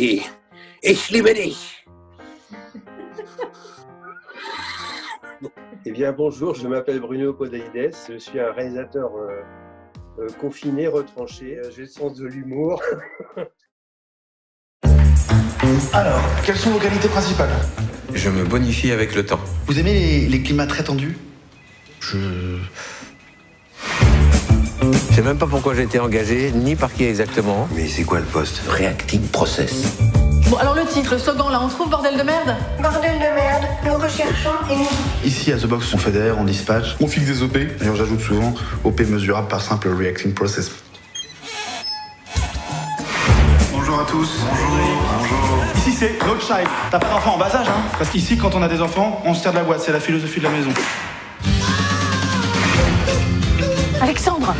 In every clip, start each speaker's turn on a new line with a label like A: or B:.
A: Sie. Ich liebe dich.
B: Eh bien, bonjour, je m'appelle Bruno Podalides, je suis un réalisateur confiné, retranché. J'ai le sens de l'humour.
C: Alors, quelles sont vos qualités principales?
D: Je me bonifie avec le temps.
C: Vous aimez les climats très tendus?
D: Je sais même pas pourquoi j'ai été engagé, ni par qui exactement.
A: Mais c'est quoi le poste? Reacting Process.
E: Bon, alors le titre, le slogan, là, on trouve bordel de merde?
F: Bordel de merde, nous recherchons une...
C: Ici, à The Box, on fédère, on dispatch, on fixe des OP. D'ailleurs, j'ajoute souvent OP mesurable par simple reacting process. Bonjour à tous. Bonjour. Ici, c'est No Child. T'as pas d'enfant en bas âge, hein? Parce qu'ici, quand on a des enfants, on se tire de la boîte. C'est la philosophie de la maison.
E: Alexandre,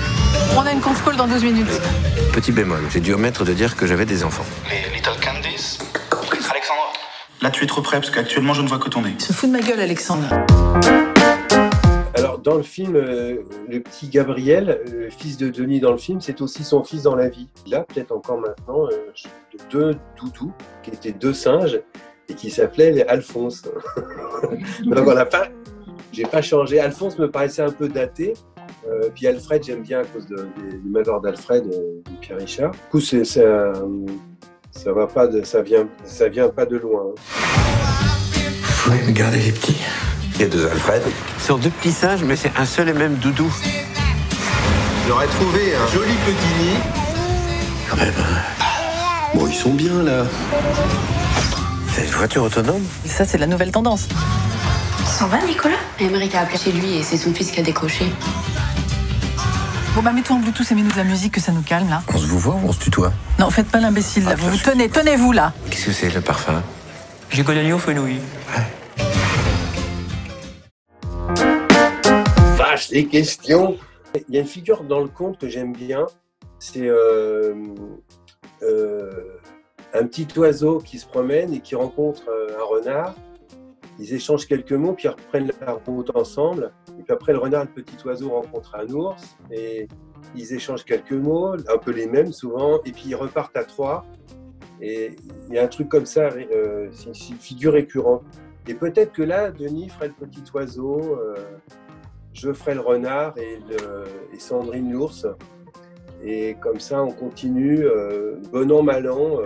E: on a une conf call dans 12 minutes.
D: Petit bémol, j'ai dû omettre de dire que j'avais des enfants.
C: Les Little Candies. Alexandre. Là, tu es trop près parce qu'actuellement, je ne vois que ton nez.
E: Il se fout de ma gueule, Alexandre.
B: Alors, dans le film, le petit Gabriel, le fils de Denis dans le film, c'est aussi son fils dans la vie. Il a peut-être encore maintenant deux doudous, qui étaient deux singes, et qui s'appelaient Alphonse. Donc, j'ai pas changé. Alphonse me paraissait un peu daté. Puis Alfred, j'aime bien à cause du Malheur d'Alfred de Pierre Richard. Du coup, ça vient pas de loin.
D: Vous pouvez me garder les petits? Il y a deux Alfred. Ce sont deux petits singes, mais c'est un seul et même doudou.
A: J'aurais trouvé un joli petit nid.
D: Quand même.
A: Bon, ils sont bien là.
D: C'est une voiture autonome?
E: Ça, c'est la nouvelle tendance.
F: Ça va, Nicolas?
G: Émeric a appelé chez lui et c'est son fils qui a décroché.
E: Bon, bah, mets-toi en Bluetooth et mets-nous de la musique, que ça nous calme, là.
D: On se vous voit ou on se tutoie?
E: Non, faites pas l'imbécile, là. Vous tenez-vous, là.
D: Qu'est-ce que c'est, le parfum?
H: J'ai connu au fenouil.
B: Vache, les questions! Il y a une figure dans le conte que j'aime bien. C'est un petit oiseau qui se promène et qui rencontre un renard. Ils échangent quelques mots, puis ils reprennent la route ensemble. Et puis après, le renard et le petit oiseau rencontrent un ours. Et ils échangent quelques mots, un peu les mêmes souvent. Et puis ils repartent à trois. Et il y a un truc comme ça, c'est une figure récurrente. Et peut-être que là, Denis ferait le petit oiseau, je ferais le renard et Sandrine l'ours. Et comme ça, on continue, bon an, mal an.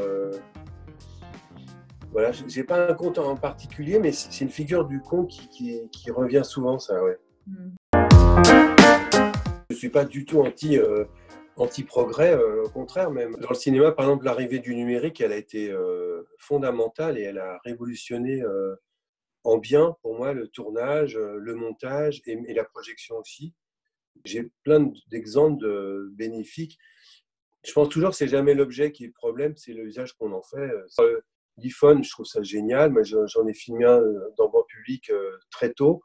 B: Voilà, j'ai pas un conte en particulier, mais c'est une figure du conte qui revient souvent, ça, ouais. Je suis pas du tout anti-progrès, au contraire même. Dans le cinéma, par exemple, l'arrivée du numérique, elle a été fondamentale et elle a révolutionné en bien, pour moi, le tournage, le montage et la projection aussi. J'ai plein d'exemples bénéfiques. Je pense toujours que c'est jamais l'objet qui est le problème, c'est l'usage qu'on en fait. L'iPhone, je trouve ça génial. Moi, j'en ai filmé un dans mon public très tôt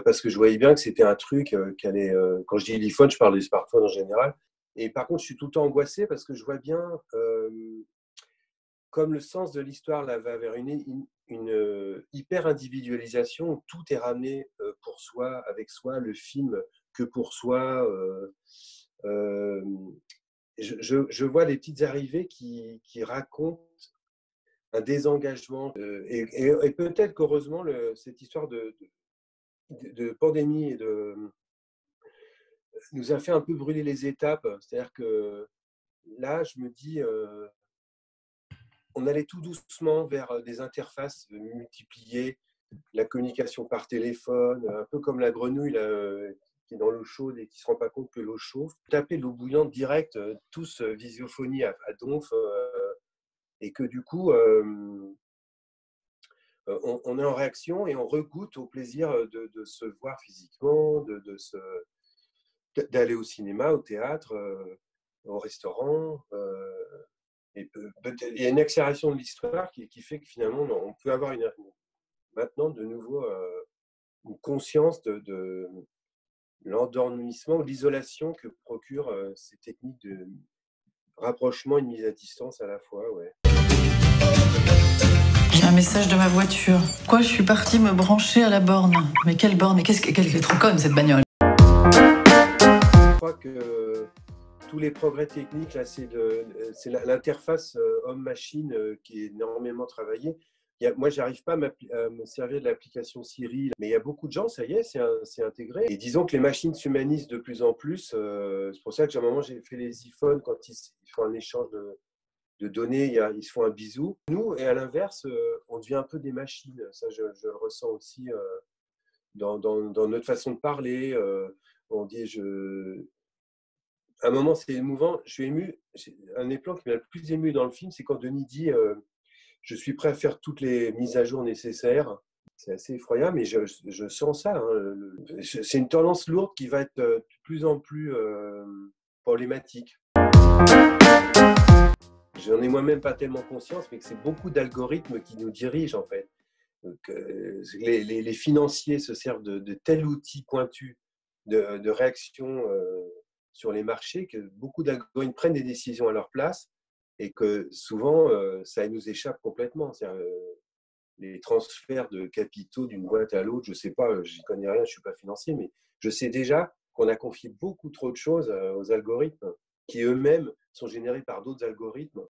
B: parce que je voyais bien que c'était un truc qui allait. Quand je dis l'iPhone, je parle des smartphones en général. Et par contre, je suis tout le temps angoissé parce que je vois bien comme le sens de l'histoire là va vers une hyper-individualisation où tout est ramené pour soi, avec soi, le film que pour soi. Je vois des petites arrivées qui racontent un désengagement. Et peut-être qu'heureusement, cette histoire de pandémie nous a fait un peu brûler les étapes. C'est-à-dire que là, je me dis, on allait tout doucement vers des interfaces multipliées, la communication par téléphone, un peu comme la grenouille là, qui est dans l'eau chaude et qui ne se rend pas compte que l'eau chauffe. Taper l'eau bouillante direct, tous visiophonie à donf. Et que du coup, on est en réaction et on regoute au plaisir de se voir physiquement, d'aller au cinéma, au théâtre, au restaurant. Il y a une accélération de l'histoire qui fait que finalement, on peut avoir maintenant de nouveau une conscience de l'endormissement ou l'isolation que procurent ces techniques de rapprochement et de mise à distance à la fois. Ouais.
E: J'ai un message de ma voiture. Quoi, je suis partie me brancher à la borne. Mais quelle borne? Mais qu'elle est trop conne, cette bagnole.
B: Je crois que tous les progrès techniques, là, c'est l'interface homme-machine qui est énormément travaillée. Moi, j'arrive pas à me servir de l'application Siri, mais il y a beaucoup de gens, ça y est, c'est intégré. Et disons que les machines s'humanisent de plus en plus. C'est pour ça que, à un moment, j'ai fait les iPhones quand ils font un échange de données, ils se font un bisou. Nous, et à l'inverse, on devient un peu des machines. Ça, je le ressens aussi dans notre façon de parler. On dit, à un moment, c'est émouvant. Je suis ému. Un des plans qui m'a le plus ému dans le film, c'est quand Denis dit je suis prêt à faire toutes les mises à jour nécessaires. C'est assez effroyable, mais je sens ça. Hein. C'est une tendance lourde qui va être de plus en plus problématique. J'en ai moi-même pas tellement conscience, mais que c'est beaucoup d'algorithmes qui nous dirigent, en fait. Donc, les financiers se servent de tel outil pointu de réaction sur les marchés que beaucoup d'algorithmes prennent des décisions à leur place et que souvent, ça nous échappe complètement. Les transferts de capitaux d'une boîte à l'autre, je ne sais pas, je n'y connais rien, je ne suis pas financier, mais je sais déjà qu'on a confié beaucoup trop de choses aux algorithmes qui eux-mêmes sont générés par d'autres algorithmes.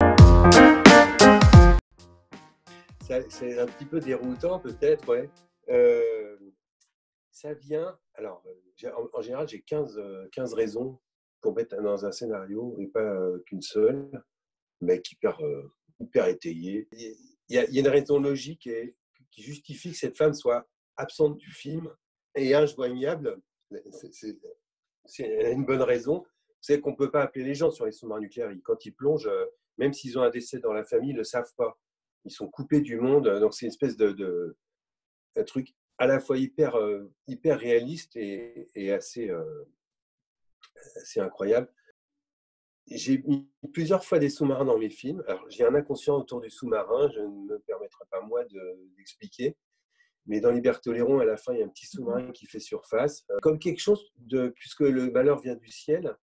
B: C'est un petit peu déroutant peut-être, ouais. Ça vient, alors en général j'ai 15 raisons pour mettre dans un scénario et pas qu'une seule, mais hyper étayée. Il y a une raison logique qui justifie que cette femme soit absente du film et injoignable. C'est une bonne raison. C'est qu'on ne peut pas appeler les gens sur les sous-marins nucléaires. Quand ils plongent, même s'ils ont un décès dans la famille, ils ne le savent pas. Ils sont coupés du monde. Donc c'est une espèce un truc à la fois hyper réaliste et assez incroyable. J'ai mis plusieurs fois des sous-marins dans mes films. Alors, j'ai un inconscient autour du sous-marin, je ne me permettrai pas moi d'expliquer. Mais dans Libertoléron, à la fin, il y a un petit sous-marin qui fait surface. Comme quelque chose puisque le malheur vient du ciel,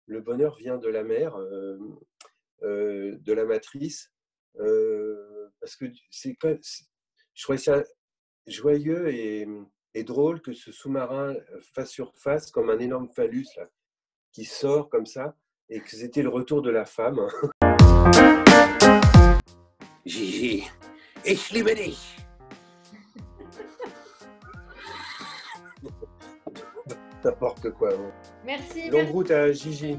B: le bonheur vient de la mer, de la matrice. Parce que je trouvais ça joyeux et drôle que ce sous-marin fasse surface comme un énorme phallus là, qui sort comme ça, et que c'était le retour de la femme.
D: Gigi, ich liebe dich.
B: N'importe quoi. Ouais.
F: Merci.
B: Longue route à Gigi.